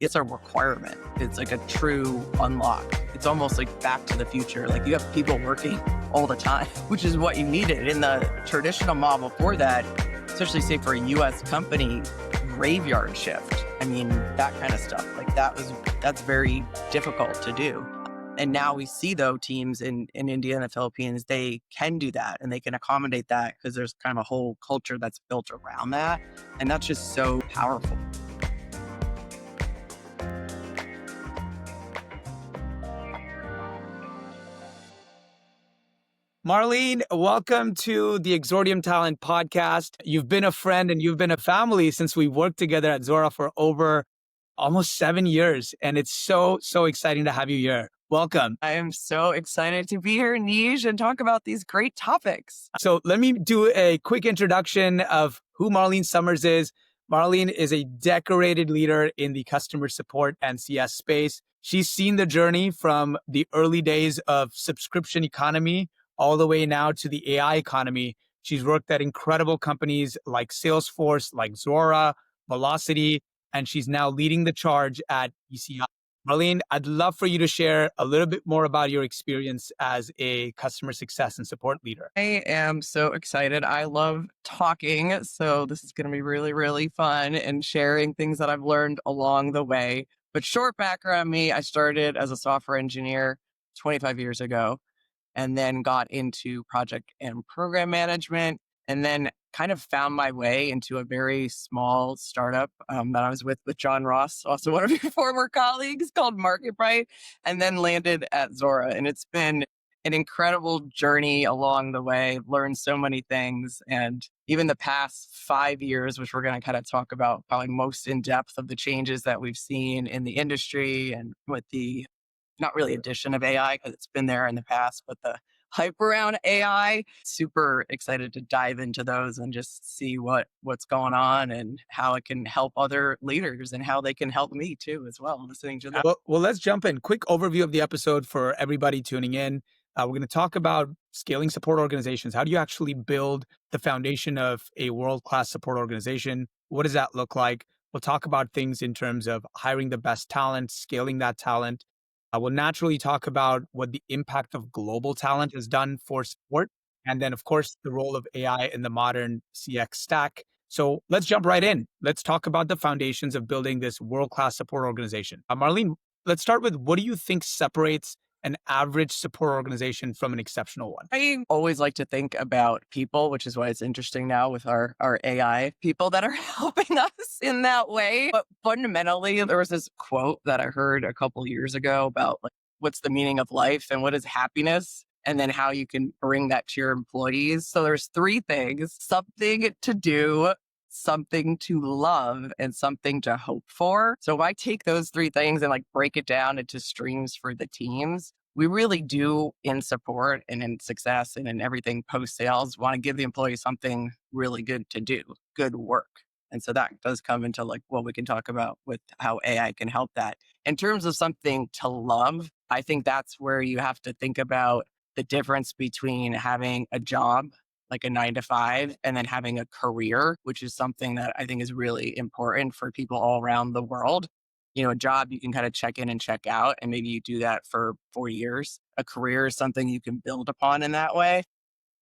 it's a requirement. It's like a true unlock. It's almost like Back to the Future. Like you have people working all the time, which is what you needed. In the traditional model before that, especially say for a US company, graveyard shift. I mean, that kind of stuff. Like that's very difficult to do. And now we see though teams in India and the Philippines, they can do that and they can accommodate that because there's kind of a whole culture that's built around that. And that's just so powerful. Marlene, welcome to the Exordiom Talent Podcast. You've been a friend and you've been a family since we worked together at Zora for over almost 7 years. And it's so exciting to have you here. Welcome. I am so excited to be here, Nij, and talk about these great topics. So let me do a quick introduction of who Marlene Summers is. Marlene is a decorated leader in the customer support and CS space. She's seen the journey from the early days of subscription economy all the way now to the AI economy. She's worked at incredible companies like Salesforce, like Zora, Velocity, and she's now leading the charge at ECI. Marlene, I'd love for you to share a little bit more about your experience as a customer success and support leader. I am so excited. I love talking. So this is going to be really, really fun and sharing things that I've learned along the way. But short background on me, I started as a software engineer 25 years ago and then got into project and program management and then kind of found my way into a very small startup that I was with John Ross, also one of your former colleagues, called MarketBright, and then landed at Zora. And it's been an incredible journey along the way. I've learned so many things. And even the past 5 years, which we're going to kind of talk about probably most in depth of the changes that we've seen in the industry and with the not really addition of AI because it's been there in the past, but the hype around AI. Super excited to dive into those and just see what's going on and how it can help other leaders and how they can help me too as well. Listening to them. Well, let's jump in. Quick overview of the episode for everybody tuning in. We're going to talk about scaling support organizations. How do you actually build the foundation of a world-class support organization? What does that look like? We'll talk about things in terms of hiring the best talent, scaling that talent. We'll naturally talk about what the impact of global talent has done for support. And then, of course, the role of AI in the modern CX stack. So let's jump right in. Let's talk about the foundations of building this world-class support organization. Marlene, let's start with what do you think separates an average support organization from an exceptional one? I always like to think about people, which is why it's interesting now with our AI people that are helping us in that way. But fundamentally, there was this quote that I heard a couple years ago about like, what's the meaning of life and what is happiness? And then how you can bring that to your employees. So there's 3 things: something to do, something to love, and something to hope for. So if I take those 3 things and like break it down into streams for the teams, we really do in support and in success and in everything post sales want to give the employee something really good to do, good work. And so that does come into like what we can talk about with how AI can help that. In terms of something to love, I think that's where you have to think about the difference between having a job like a 9 to 5 and then having a career, which is something that I think is really important for people all around the world. You know, a job you can kind of check in and check out, and maybe you do that for 4 years. A career is something you can build upon in that way.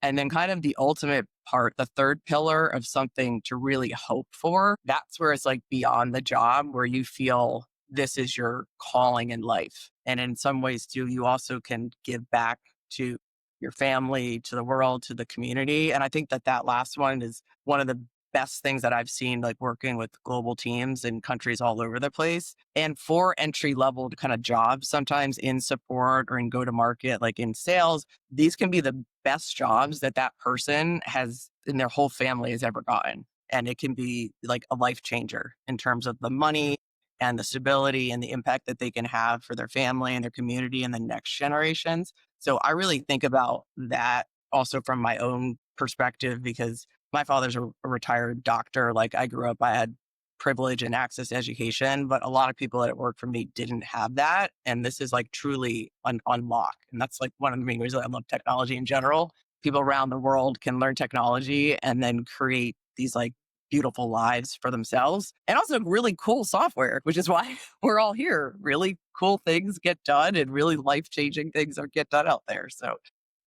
And then kind of the ultimate part, the third pillar of something to really hope for, that's where it's like beyond the job, where you feel this is your calling in life. And in some ways too, you also can give back to your family, to the world, to the community. And I think that last one is one of the best things that I've seen, like working with global teams in countries all over the place. And for entry level kind of jobs, sometimes in support or in go to market, like in sales, these can be the best jobs that person has in their whole family has ever gotten. And it can be like a life changer in terms of the money and the stability and the impact that they can have for their family and their community and the next generations. So I really think about that also from my own perspective, because my father's a retired doctor. Like I grew up, I had privilege and access to education, but a lot of people that work for me didn't have that. And this is like truly an unlock. And that's like one of the main reasons I love technology in general. People around the world can learn technology and then create these like beautiful lives for themselves and also really cool software, which is why we're all here. Really cool things get done and really life changing things are get done out there. So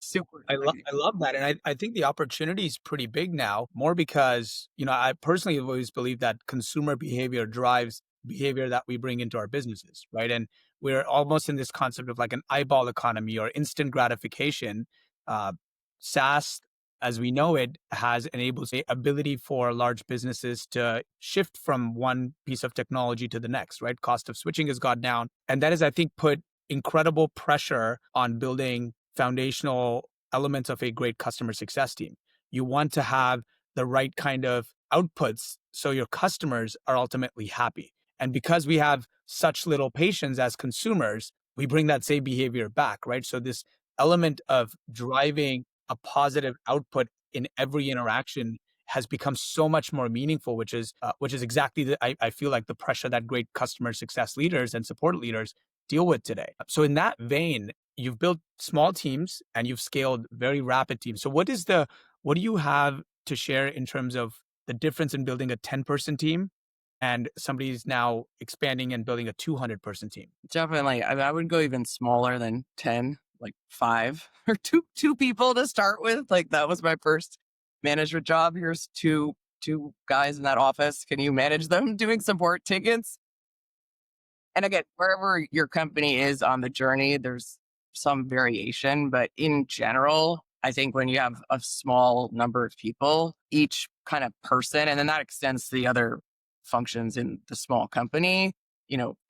super exciting. I love that, and I think the opportunity is pretty big now, more because, I personally have always believed that consumer behavior drives behavior that we bring into our businesses, right? And we're almost in this concept of like an eyeball economy or instant gratification. Uh, SaaS, as we know it, has enabled the ability for large businesses to shift from one piece of technology to the next, right? Cost of switching has gone down, and that has, I think, put incredible pressure on building foundational elements of a great customer success team. You want to have the right kind of outputs so your customers are ultimately happy. And because we have such little patience as consumers, we bring that same behavior back, right? So this element of driving a positive output in every interaction has become so much more meaningful, which is exactly I feel like the pressure that great customer success leaders and support leaders deal with today. So in that vein, you've built small teams and you've scaled very rapid teams. So what do you have to share in terms of the difference in building a 10-person team and somebody's now expanding and building a 200-person team? Definitely. I would go even smaller than 10, like five or two people to start with. Like that was my first management job. Here's two guys in that office. Can you manage them doing support tickets? And again, wherever your company is on the journey, there's some variation. But in general, I think when you have a small number of people, each kind of person, and then that extends to the other functions in the small company,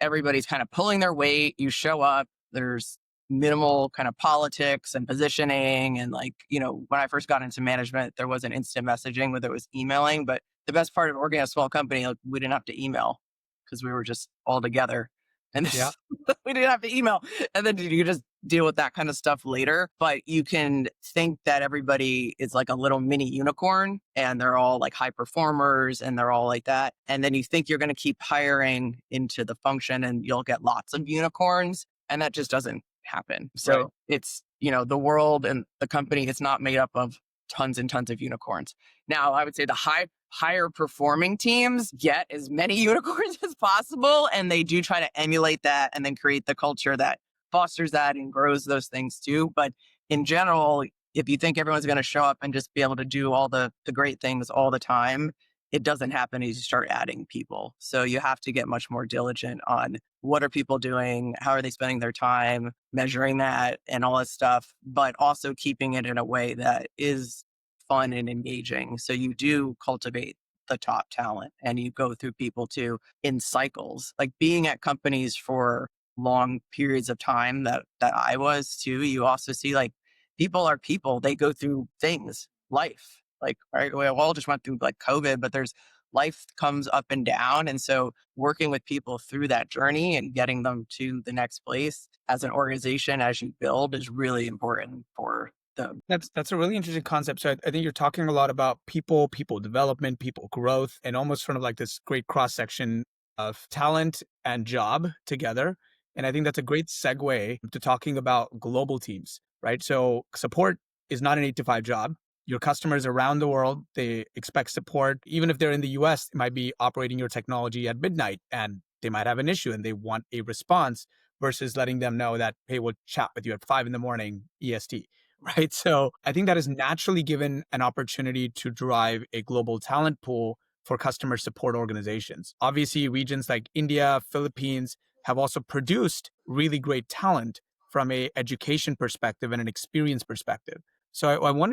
everybody's kind of pulling their weight. You show up, there's minimal kind of politics and positioning. And like, when I first got into management, there wasn't instant messaging, whether it was emailing. But the best part of organizing a small company, like, we didn't have to email because we were just all together. And Yeah. this, we didn't have to email. And then you just deal with that kind of stuff later. But you can think that everybody is like a little mini unicorn and they're all like high performers and they're all like that. And then you think you're going to keep hiring into the function and you'll get lots of unicorns. And that just doesn't happen. Right. So it's, the world and the company is not made up of tons and tons of unicorns. Now, I would say the higher performing teams get as many unicorns as possible. And they do try to emulate that and then create the culture that fosters that and grows those things too. But in general, if you think everyone's going to show up and just be able to do all the great things all the time, it doesn't happen as you start adding people. So you have to get much more diligent on what are people doing, how are they spending their time, measuring that and all that stuff, but also keeping it in a way that is fun and engaging. So you do cultivate the top talent and you go through people too in cycles. Like being at companies for long periods of time that I was too, you also see like people are people. They go through things, life. Like, right, we all just went through like COVID, but there's life comes up and down. And so working with people through that journey and getting them to the next place as an organization as you build is really important for them. That's a really interesting concept. So I think you're talking a lot about people development, people growth, and almost sort of like this great cross section of talent and job together. And I think that's a great segue to talking about global teams, right? So support is not an 8 to 5 job. Your customers around the world, they expect support. Even if they're in the US, it might be operating your technology at midnight and they might have an issue and they want a response versus letting them know that, hey, we'll chat with you at 5 in the morning EST. Right. So I think that is naturally given an opportunity to drive a global talent pool for customer support organizations. Obviously, regions like India, Philippines have also produced really great talent from a education perspective and an experience perspective. So I want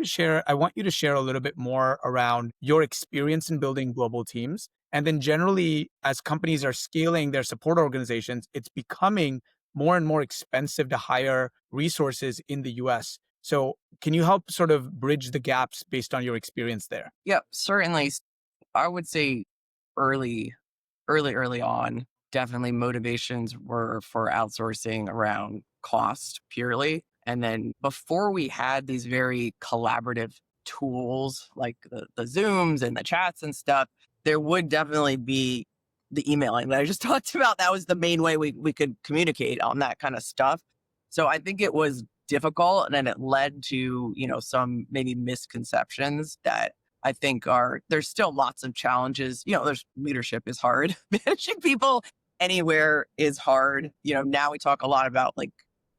you to share a little bit more around your experience in building global teams. And then generally, as companies are scaling their support organizations, it's becoming more and more expensive to hire resources in the US. So can you help sort of bridge the gaps based on your experience there? Yep, certainly. I would say early, early on, definitely motivations were for outsourcing around cost purely. And then before we had these very collaborative tools like the Zooms and the chats and stuff, there would definitely be the emailing that I just talked about. That was the main way we could communicate on that kind of stuff. So I think it was difficult and then it led to, some maybe misconceptions that I think are there's still lots of challenges. There's leadership is hard. Managing people anywhere is hard. Now we talk a lot about like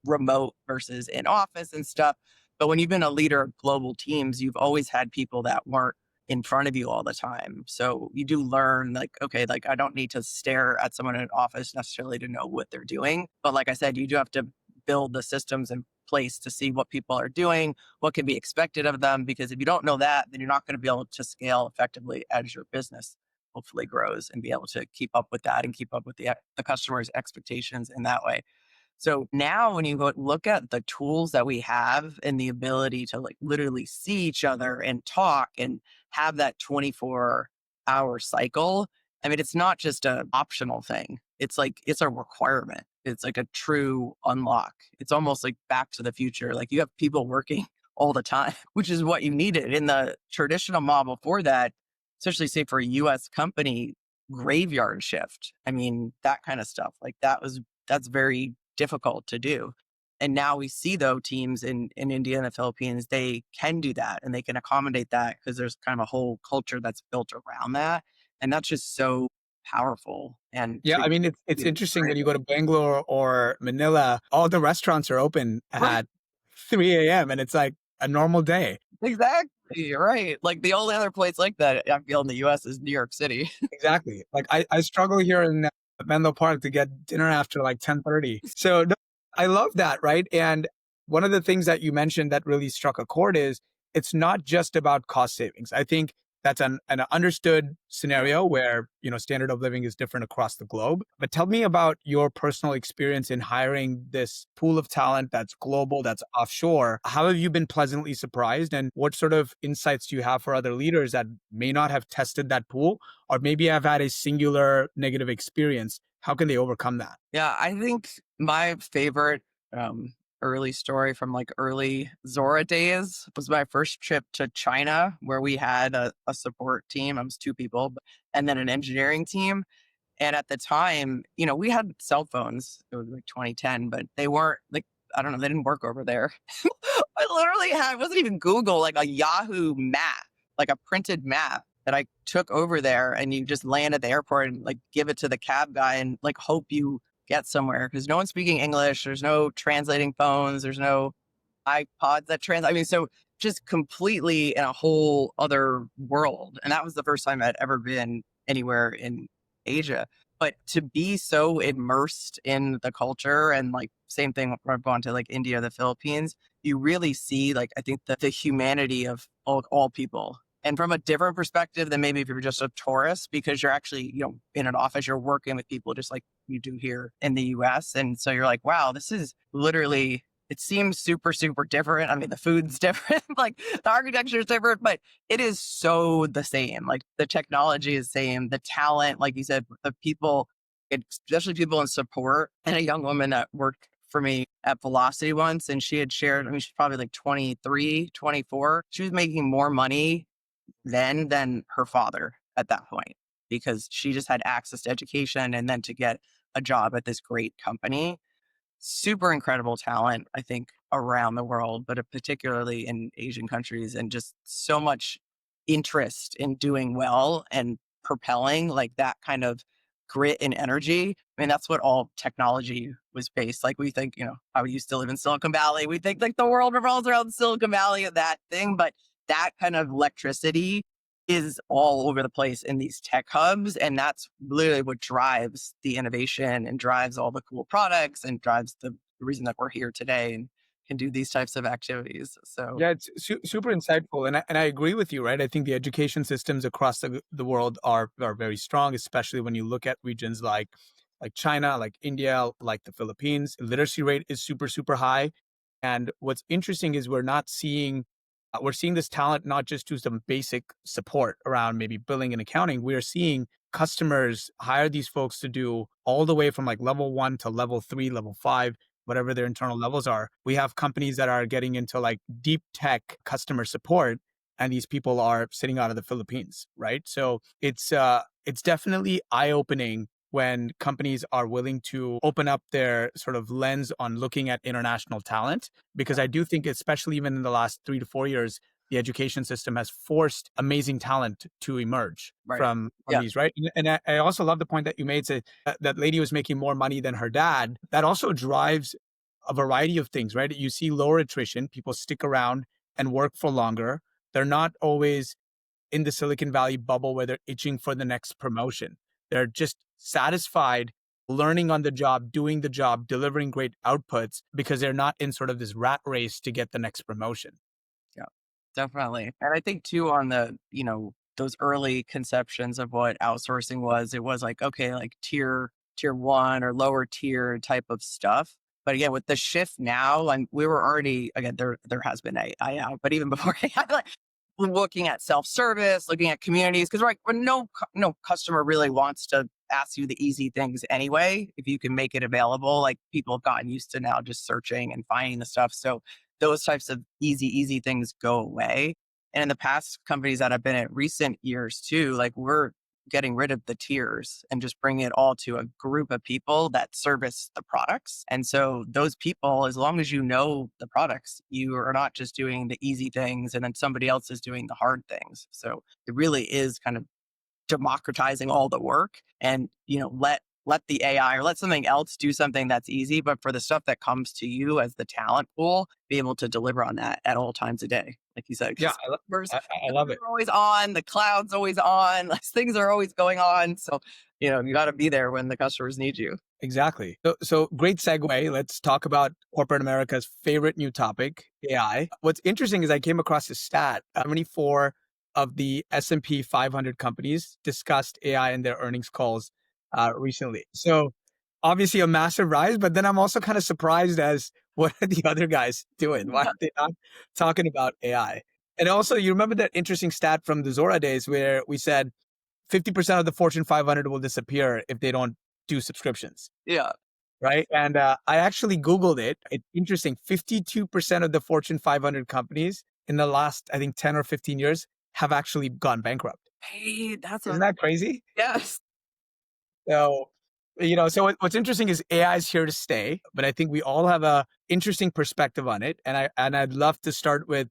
remote versus in office and stuff. But when you've been a leader of global teams, you've always had people that weren't in front of you all the time. So you do learn like, okay, like I don't need to stare at someone in an office necessarily to know what they're doing. But like I said, you do have to build the systems in place to see what people are doing, what can be expected of them. Because if you don't know that, then you're not going to be able to scale effectively as your business hopefully grows and be able to keep up with that and keep up with the customer's expectations in that way. So now when you go look at the tools that we have and the ability to like literally see each other and talk and have that 24-hour cycle, I mean, it's not just an optional thing. It's like, it's a requirement. It's like a true unlock. It's almost like back to the future. Like you have people working all the time, which is what you needed in the traditional model for that, especially say for a US company, graveyard shift. I mean, that kind of stuff. Like that's very difficult to do. And now we see though teams in India and the Philippines, they can do that and they can accommodate that because there's kind of a whole culture that's built around that. And that's just so powerful and Yeah, to I mean, it's be interesting great. when you go to Bangalore or Manila, all the restaurants are open Right. at 3 a.m. and it's like a normal day. Exactly. Right. Like the only other place like that I feel in the US is New York City. Exactly. Like I struggle here in Menlo Park to get dinner after like 10:30. So no, I love that, right? And one of the things that you mentioned that really struck a chord is it's not just about cost savings. I think that's an understood scenario where, standard of living is different across the globe. But tell me about your personal experience in hiring this pool of talent that's global, that's offshore. How have you been pleasantly surprised? And what sort of insights do you have for other leaders that may not have tested that pool or maybe have had a singular negative experience? How can they overcome that? Yeah, I think my favorite um, early story from like early Zora days was my first trip to China, where we had a support team. I was two people, and then an engineering team. And at the time, we had cell phones. It was like 2010, but they weren't like, I don't know, they didn't work over there. I literally had, it wasn't even Google, like a Yahoo map, like a printed map that I took over there and you just land at the airport and like give it to the cab guy and like hope you get somewhere because no one's speaking English. There's no translating phones. There's no iPods that translate. I mean, so just completely in a whole other world. And that was the first time I'd ever been anywhere in Asia. But to be so immersed in the culture and like same thing when I've gone to like India, the Philippines, you really see like I think the humanity of all people. And from a different perspective than maybe if you're just a tourist, because you're actually, in an office, you're working with people just like you do here in the US. And so you're like, wow, this is literally it seems super, super different. I mean, the food's different, like the architecture is different, but it is so the same. Like the technology is the same, the talent, like you said, the people, especially people in support. And a young woman that worked for me at Velocity once, and she had shared, I mean, she's probably like 23, 24. She was making more money then than her father at that point because she just had access to education and then to get a job at this great company super incredible talent, I think, around the world, but particularly in Asian countries, and just so much interest in doing well and propelling like that kind of grit and energy. I mean, that's what all technology was based. Like we think, how we used to live in Silicon Valley. We think like the world revolves around Silicon Valley and that thing, but that kind of electricity is all over the place in these tech hubs. And that's literally what drives the innovation and drives all the cool products and drives the reason that we're here today and can do these types of activities. So, Yeah, it's super insightful, and I agree with you, right? I think the education systems across the world are very strong, especially when you look at regions like China, like India, like the Philippines. Literacy rate is super high, and what's interesting is we're seeing this talent not just do some basic support around maybe billing and accounting. We are seeing customers hire these folks to do all the way from like level 1 to level 3, level 5, whatever their internal levels are. We have companies that are getting into like deep tech customer support, and these people are sitting out of the Philippines, right? So it's definitely eye opening when companies are willing to open up their sort of lens on looking at international talent, because I do think, especially even in the last 3 to 4 years, the education system has forced amazing talent to emerge Right. from Yeah. these, right? And I also love the point that you made, say that lady was making more money than her dad. That also drives a variety of things, right? You see lower attrition, people stick around and work for longer. They're not always in the Silicon Valley bubble where they're itching for the next promotion. They're just satisfied learning on the job, doing the job, delivering great outputs because they're not in sort of this rat race to get the next promotion. Yeah, definitely. And I think too on the, those early conceptions of what outsourcing was, it was like, okay, like tier one or lower tier type of stuff. But again, with the shift now, and we were already, again, there has been AI out, but even before AI, like looking at self-service, looking at communities, because right, when no customer really wants to ask you the easy things anyway. If you can make it available, like people have gotten used to now just searching and finding the stuff. So those types of easy things go away. And in the past, companies that have been at recent years too, like we're getting rid of the tiers and just bringing it all to a group of people that service the products. And so those people, as long as you know the products, you are not just doing the easy things and then somebody else is doing the hard things. So it really is kind of democratizing all the work and, let the AI or let something else do something that's easy. But for the stuff that comes to you as the talent pool, be able to deliver on that at all times a day. Like you said, Yeah, customers I love it. are always on, the cloud's always on, like, things are always going on. So, you got to be there when the customers need you. Exactly. So great segue. Let's talk about corporate America's favorite new topic, AI. What's interesting is I came across a stat. 74 of the S&P 500 companies discussed AI in their earnings calls recently. So obviously a massive rise, but then I'm also kind of surprised as what are the other guys doing? Why are they not talking about AI? And also, you remember that interesting stat from the Zora days where we said 50% of the Fortune 500 will disappear if they don't do subscriptions, Yeah. right? And I actually Googled it. It's interesting. 52% of the Fortune 500 companies in the last, I think, 10 or 15 years have actually gone bankrupt. Hey, that's Isn't a, that crazy? yes. So, what's interesting is AI is here to stay, but I think we all have a interesting perspective on it, and I'd love to start with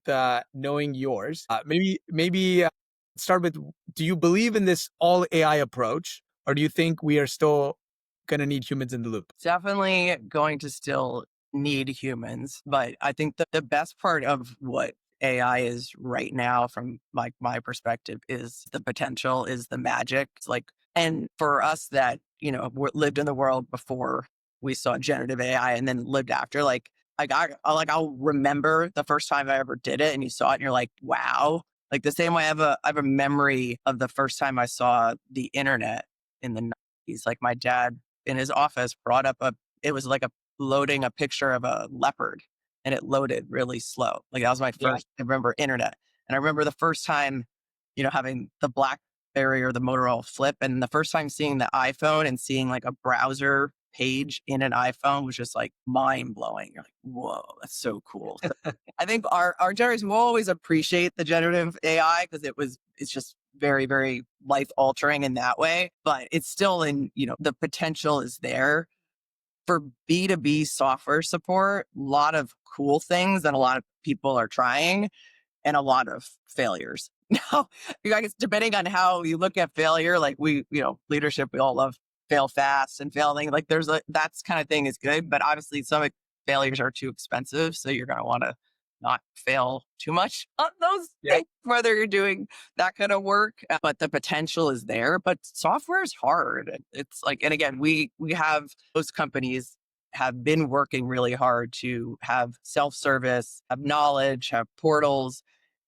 knowing yours. Maybe start with: do you believe in this all AI approach, or do you think we are still going to need humans in the loop? Definitely going to still need humans. But I think the best part of what AI is right now, from like my perspective, is the potential, is the magic. It's like, and for us that, lived in the world before we saw generative AI and then lived after, I'll remember the first time I ever did it and you saw it and you're like, wow. Like the same way I have a memory of the first time I saw the internet in the 90s. Like my dad in his office brought up it was like a loading a picture of a leopard and it loaded really slow. Like that was my Yeah. first, I remember internet. And I remember the first time, having the BlackBerry or the Motorola flip and the first time seeing the iPhone and seeing like a browser page in an iPhone was just like mind blowing. You're like, whoa, that's so cool. So I think our generation will always appreciate the generative AI because it's just very, very life altering in that way. But it's still the potential is there for B2B software support. A lot of cool things that a lot of people are trying and a lot of failures. Now, I guess depending on how you look at failure, like leadership, we all love fail fast and failing. Like that's kind of thing is good, but obviously some failures are too expensive. So you're going to want to not fail too much on those Yeah. things, whether you're doing that kind of work. But the potential is there, but software is hard. It's like, and again, we have those companies have been working really hard to have self-service, have knowledge, have portals.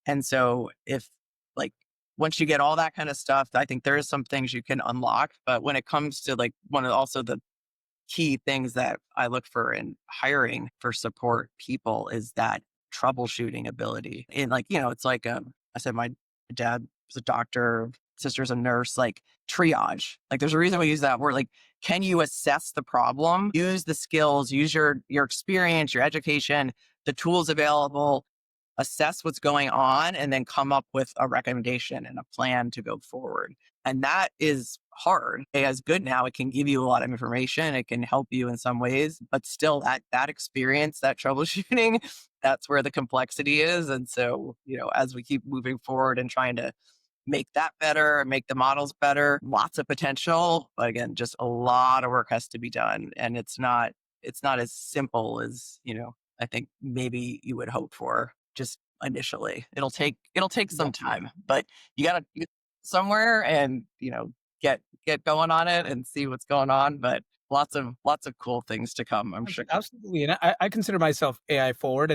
And so if like once you get all that kind of stuff, I think there is some things you can unlock. But when it comes to like one of also the key things that I look for in hiring for support people is that troubleshooting ability. And like, it's like I said, my dad was a doctor, sister's a nurse, like triage. Like there's a reason we use that word. Like, can you assess the problem, use the skills, use your experience, your education, the tools available, assess what's going on, and then come up with a recommendation and a plan to go forward. And that is hard. AI is good now. It can give you a lot of information. It can help you in some ways, but still that experience, that troubleshooting, that's where the complexity is. And so, as we keep moving forward and trying to make that better and make the models better, lots of potential. But again, just a lot of work has to be done. And it's not as simple as, I think maybe you would hope for just initially. It'll take some Exactly. time, but you gotta get somewhere and, get going on it and see what's going on. But lots of cool things to come, I'm sure. Absolutely. And I consider myself AI forward.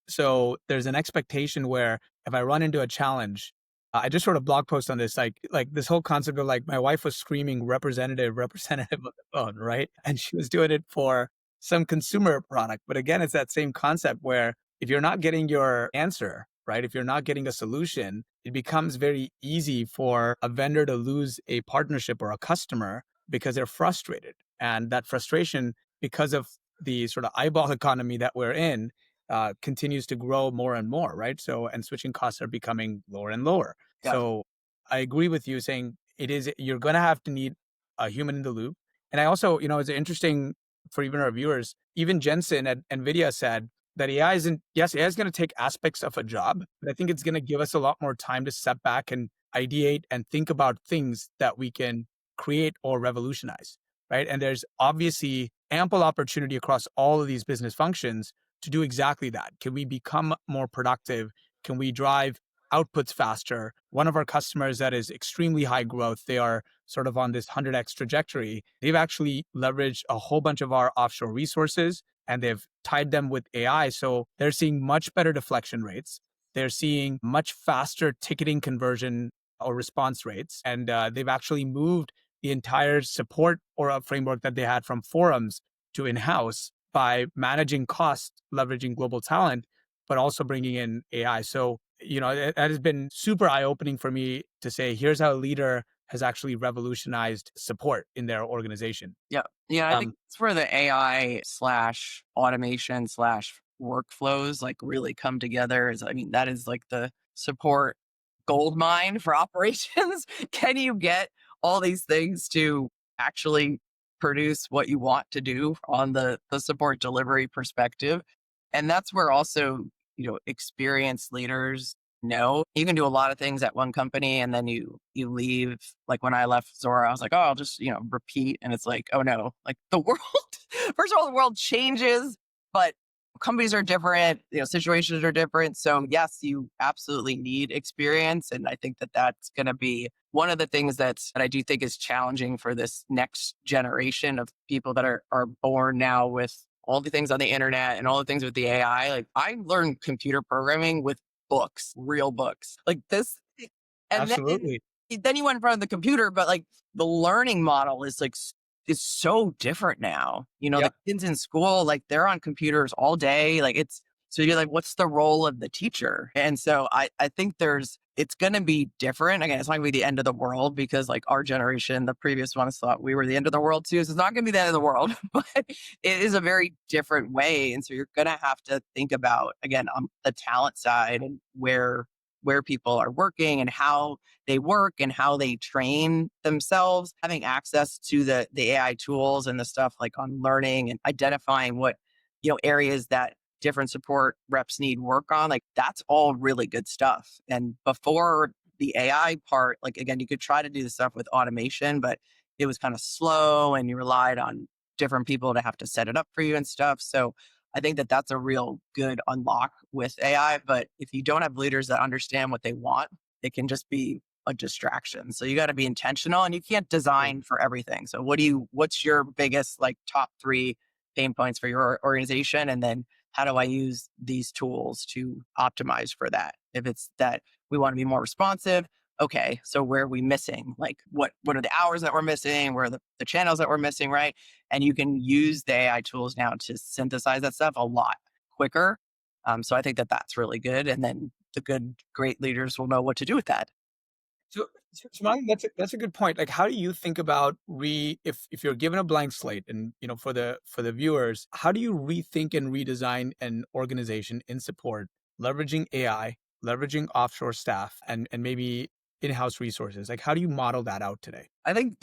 So there's an expectation where if I run into a challenge, I just wrote a blog post on this, like this whole concept of like my wife was screaming representative, representative on the phone, right? And she was doing it for some consumer product. But again, it's that same concept where if you're not getting your answer, right? If you're not getting a solution, it becomes very easy for a vendor to lose a partnership or a customer because they're frustrated. And that frustration, because of the sort of eyeball economy that we're in, continues to grow more and more, right? So, and switching costs are becoming lower and lower. Yeah. So, I agree with you saying you're going to have to need a human in the loop. And I also, it's interesting for even our viewers, even Jensen at NVIDIA said that yes, AI is going to take aspects of a job, but I think it's going to give us a lot more time to step back and ideate and think about things that we can create or revolutionize, right? And there's obviously ample opportunity across all of these business functions to do exactly that. Can we become more productive? Can we drive outputs faster? One of our customers that is extremely high growth, they are sort of on this 100x trajectory. They've actually leveraged a whole bunch of our offshore resources and they've tied them with AI. So they're seeing much better deflection rates. They're seeing much faster ticketing conversion or response rates. And they've actually moved the entire support or a framework that they had from forums to in-house by managing cost, leveraging global talent, but also bringing in AI. So, that has been super eye-opening for me to say, here's how a leader has actually revolutionized support in their organization. Yeah. Yeah. I think Um, it's where the AI slash automation slash workflows like really come together. I mean, that is like the support gold mine for operations. Can you get all these things to actually produce what you want to do on the support delivery perspective? And that's where also, experienced leaders know you can do a lot of things at one company and then you leave. Like when I left Zora, I was like, oh, I'll just, repeat. And it's like, oh no, like the world, first of all, the world changes, but companies are different, situations are different. So yes, you absolutely need experience. And I think that that's going to be one of the things that I do think is challenging for this next generation of people that are born now with all the things on the internet and all the things with the AI. Like I learned computer programming with books, real books like this. And Absolutely. then you went in front of the computer, but like the learning model is like is so different now. The Yep. kids in school, like they're on computers all day. Like it's so you're like, what's the role of the teacher? And so I think it's gonna be different. Again, it's not gonna be the end of the world because like our generation, the previous ones thought we were the end of the world too. So it's not gonna be the end of the world, but it is a very different way. And so you're gonna have to think about again on the talent side and where people are working and how they work and how they train themselves, having access to the AI tools and the stuff like on learning and identifying what, areas that different support reps need work on. Like that's all really good stuff. And before the AI part, like again, you could try to do the stuff with automation, but it was kind of slow and you relied on different people to have to set it up for you and stuff. So I think that that's a real good unlock with AI. But if you don't have leaders that understand what they want, it can just be a distraction. So you got to be intentional and you can't design for everything. So what's your biggest like top three pain points for your organization? And then how do I use these tools to optimize for that? If it's that we want to be more responsive, okay, so where are we missing? Like what are the hours that we're missing? Where are the channels that we're missing, right? And you can use the AI tools now to synthesize that stuff a lot quicker. So I think that that's really good. And then great leaders will know what to do with that. So Marlon, that's a good point. Like, how do you think about if you're given a blank slate, and for the viewers, how do you rethink and redesign an organization in support leveraging AI, leveraging offshore staff, and maybe in-house resources? Like, how do you model that out today? I think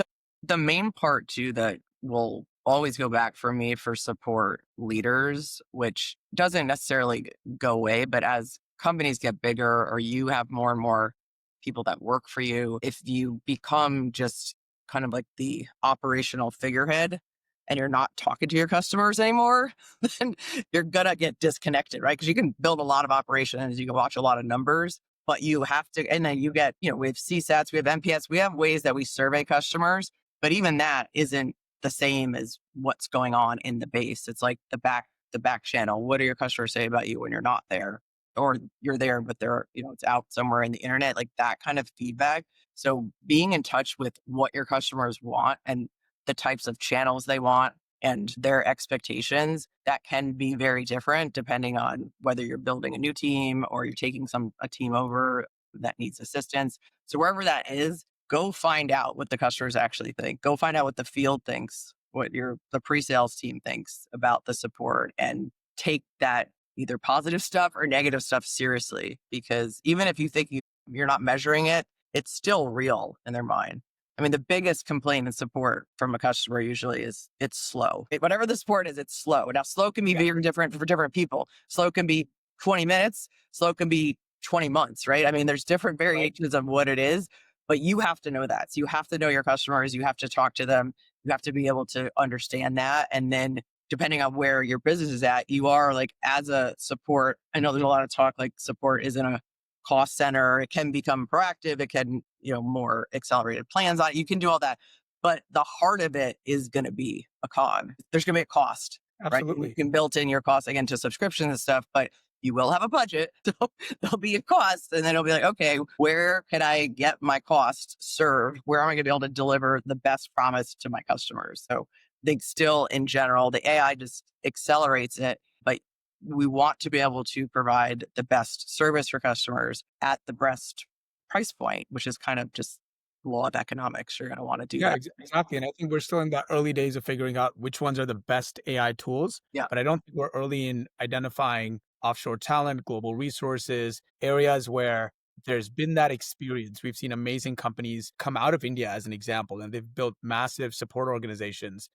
the main part too that will always go back for me for support leaders, which doesn't necessarily go away, but as companies get bigger or you have more and more people that work for you, if you become just kind of like the operational figurehead and you're not talking to your customers anymore, then you're gonna get disconnected, right? Because you can build a lot of operations, you can watch a lot of numbers, but you have to, and then you get, we have CSATs, we have NPS, we have ways that we survey customers, but even that isn't the same as what's going on in the base. It's like the back channel. What do your customers say about you when you're not there? Or you're there, but they're, it's out somewhere in the internet, like that kind of feedback. So being in touch with what your customers want and the types of channels they want and their expectations, that can be very different depending on whether you're building a new team or you're taking a team over that needs assistance. So wherever that is, go find out what the customers actually think. Go find out what the field thinks, what the pre-sales team thinks about the support, and take that either positive stuff or negative stuff seriously. Because even if you think you're not measuring it, it's still real in their mind. I mean, the biggest complaint in support from a customer usually is it's slow. Whatever the support is, it's slow. Now, slow can be Yeah, very different for different people. Slow can be 20 minutes. Slow can be 20 months, right? I mean, there's different right. variations of what it is, but you have to know that. So you have to know your customers. You have to talk to them. You have to be able to understand that. And then depending on where your business is at, you are like as a support. I know there's a lot of talk like support isn't a cost center. It can become proactive. It can, more accelerated plans on it. You can do all that. But the heart of it is going to be a cog. There's going to be a cost, right? You Absolutely. can build in your cost again to subscriptions and stuff, but you will have a budget. So there'll be a cost. And then it'll be like, okay, where can I get my cost served? Where am I going to be able to deliver the best promise to my customers? So I think still in general, the AI just accelerates it, but we want to be able to provide the best service for customers at the best price point, which is kind of just law of economics. You're going to want to do Yeah, that. exactly. And I think we're still in the early days of figuring out which ones are the best AI tools, Yeah. but I don't think we're early in identifying offshore talent, global resources, areas where there's been that experience. We've seen amazing companies come out of India as an example, and they've built massive support organizations,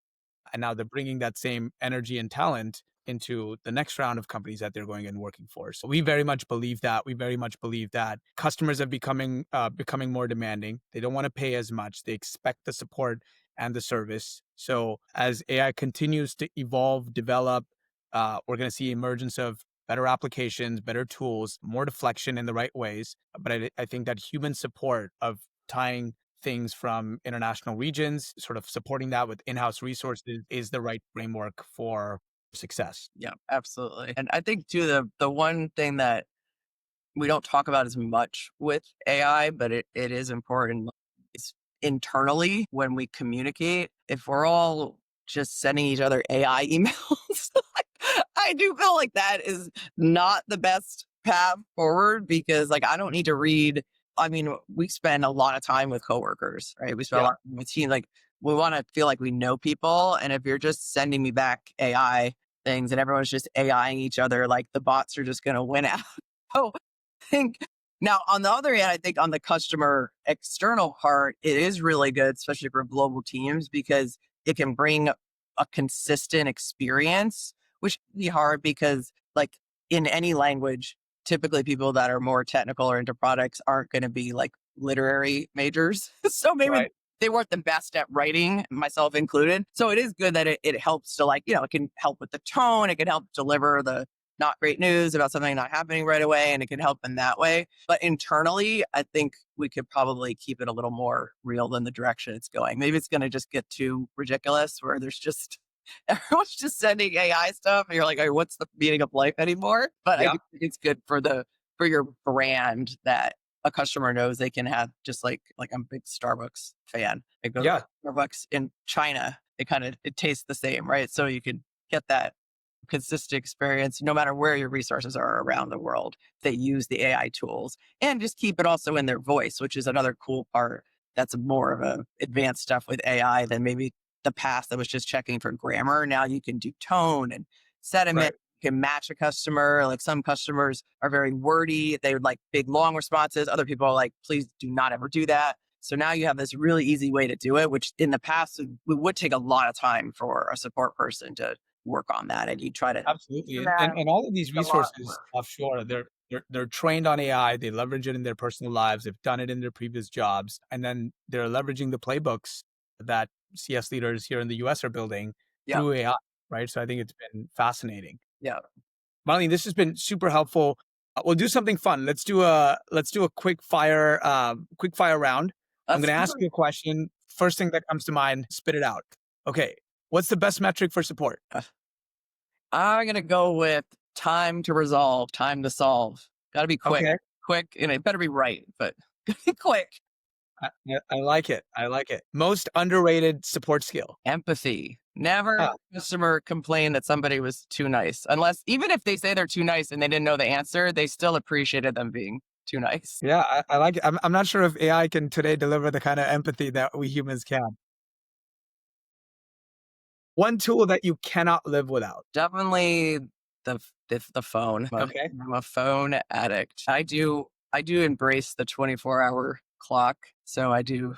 and now they're bringing that same energy and talent into the next round of companies that they're going and working for. So we very much believe that. We very much believe that customers are becoming more demanding. They don't want to pay as much. They expect the support and the service. So as AI continues to evolve, develop, we're going to see emergence of better applications, better tools, more deflection in the right ways. But I think that human support of tying things from international regions, sort of supporting that with in-house resources is the right framework for success. Yeah, absolutely. And I think too, the one thing that we don't talk about as much with AI, but it is important. It's internally when we communicate, if we're all just sending each other AI emails, I do feel like that is not the best path forward because like I don't need to read. I mean, we spend a lot of time with coworkers, right? We spend a Yeah, lot of time with teams. Like we want to feel like we know people. And if you're just sending me back AI things and everyone's just AIing each other, like the bots are just going to win out. So think now on the other hand, I think on the customer external part, it is really good, especially for global teams, because it can bring a consistent experience, which can be hard because like in any language, typically people that are more technical or into products aren't going to be like literary majors. So maybe right. they weren't the best at writing, myself included. So it is good that it helps to like, it can help with the tone. It can help deliver the not great news about something not happening right away, and it can help in that way. But internally, I think we could probably keep it a little more real than the direction it's going. Maybe it's going to just get too ridiculous where there's just everyone's just sending AI stuff, and you're like, "Oh, what's the meaning of life anymore?" But I Yeah, do think it's good for your brand that a customer knows they can have just like I'm a big Starbucks fan. I go to yeah, Starbucks in China. It tastes the same, right? So you can get that consistent experience no matter where your resources are around the world that use the AI tools and just keep it also in their voice, which is another cool part. That's more of a advanced stuff with AI than maybe the past that was just checking for grammar. Now you can do tone and right. sentiment. can match a customer. Like some customers are very wordy. They would like big, long responses. Other people are like, please do not ever do that. So now you have this really easy way to do it, which in the past would take a lot of time for a support person to work on that. And you try to teach Absolutely. them And, that. and, and all of these It's a lot of resources work. offshore, they're trained on AI. They leverage it in their personal lives. They've done it in their previous jobs. And then they're leveraging the playbooks that CS leaders here in the US are building Yeah. through AI, right? So I think it's been fascinating. Yeah. Marlene, this has been super helpful. We'll do something fun. Let's do a quick fire round. I'm That's going to ask you a question. First thing that comes to mind, spit it out. Okay. What's the best metric for support? I'm going to go with time to resolve, time to solve. Got to be quick, Okay. quick, and it better be right, but quick. Yeah, I like it. I like it. Most underrated support skill. Empathy. Never Ah, have a customer complain that somebody was too nice, unless even if they say they're too nice and they didn't know the answer, they still appreciated them being too nice. yeah, I like it. I'm not sure if AI can today deliver the kind of empathy that we humans can. One tool that you cannot live without. Definitely the phone. Okay. I'm a phone addict. I do embrace the 24-hour clock, so I do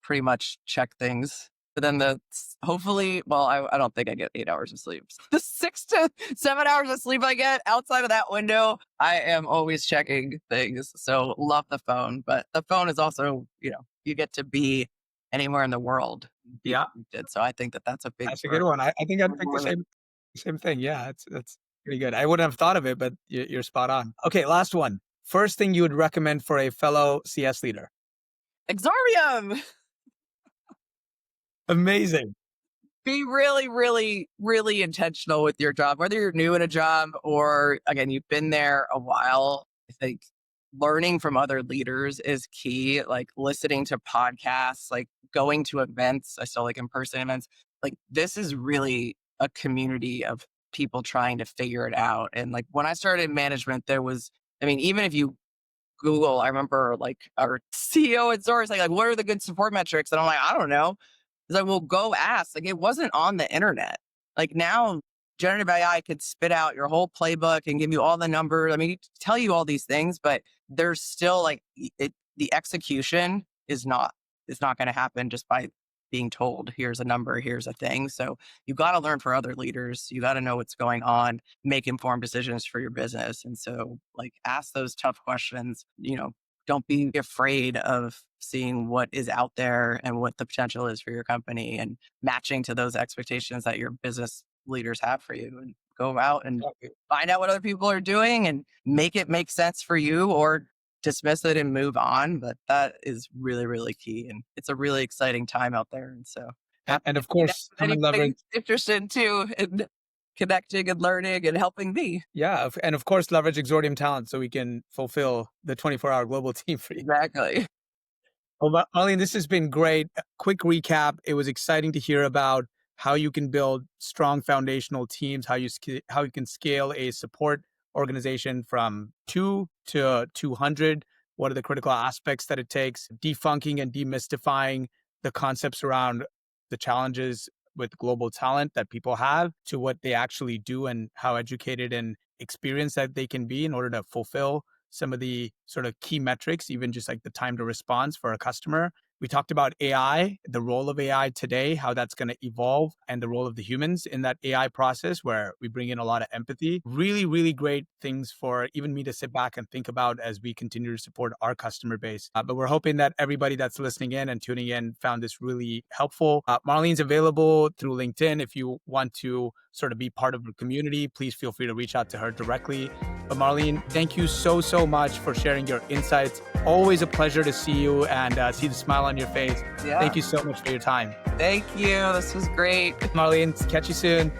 pretty much check things. But then hopefully, well, I don't think I get 8 hours of sleep. The 6 to 7 hours of sleep I get outside of that window, I am always checking things. So love the phone, but the phone is also, you get to be anywhere in the world, be Yeah, connected. So I think that that's a big that's a good part. one. I think I'd pick the same thing. Yeah, that's pretty good. I wouldn't have thought of it, but you're spot on. Okay, last one. First thing you would recommend for a fellow CS leader. Exordiom. Amazing. Be really, really, really intentional with your job, whether you're new in a job or again, you've been there a while. I think learning from other leaders is key, like listening to podcasts, like going to events. I still like in-person events. Like this is really a community of people trying to figure it out. And like when I started in management, even if you Google, I remember like our CEO at Zora saying, like, what are the good support metrics? And I'm like, I don't know. He's like, well, go ask. Like, it wasn't on the internet. Like now, generative AI could spit out your whole playbook and give you all the numbers. I mean, tell you all these things, but there's still like the execution is not going to happen just by being told, here's a number, here's a thing. So you got to learn for other leaders. You got to know what's going on, make informed decisions for your business. And so, like, ask those tough questions. Don't be afraid of seeing what is out there and what the potential is for your company and matching to those expectations that your business leaders have for you, and go out and find out what other people are doing and make it make sense for you, or dismiss it and move on. But that is really, really key. And it's a really exciting time out there. And so And happy of to connect course, with come and anybody leverage. who's interested too in connecting and learning and helping me. Yeah, and of course, leverage Exordium talent so we can fulfill the 24-hour global team for you. Exactly. Well, Marlene, this has been great. A quick recap. It was exciting to hear about how you can build strong foundational teams, how you can scale a support organization from 2 to 200. What are the critical aspects that it takes? Defunking and demystifying the concepts around the challenges with global talent that people have to what they actually do and how educated and experienced that they can be in order to fulfill some of the sort of key metrics, even just like the time to response for a customer. We talked about AI, the role of AI today, how that's going to evolve, and the role of the humans in that AI process, where we bring in a lot of empathy. Really, really great things for even me to sit back and think about as we continue to support our customer base. But we're hoping that everybody that's listening in and tuning in found this really helpful. Marlene's available through LinkedIn. If you want to sort of be part of the community, please feel free to reach out to her directly. But Marlene, thank you so, so much for sharing your insights. Always a pleasure to see you and see the smile on your face. Yeah. Thank you so much for your time. Thank you. This was great. Marlene, catch you soon.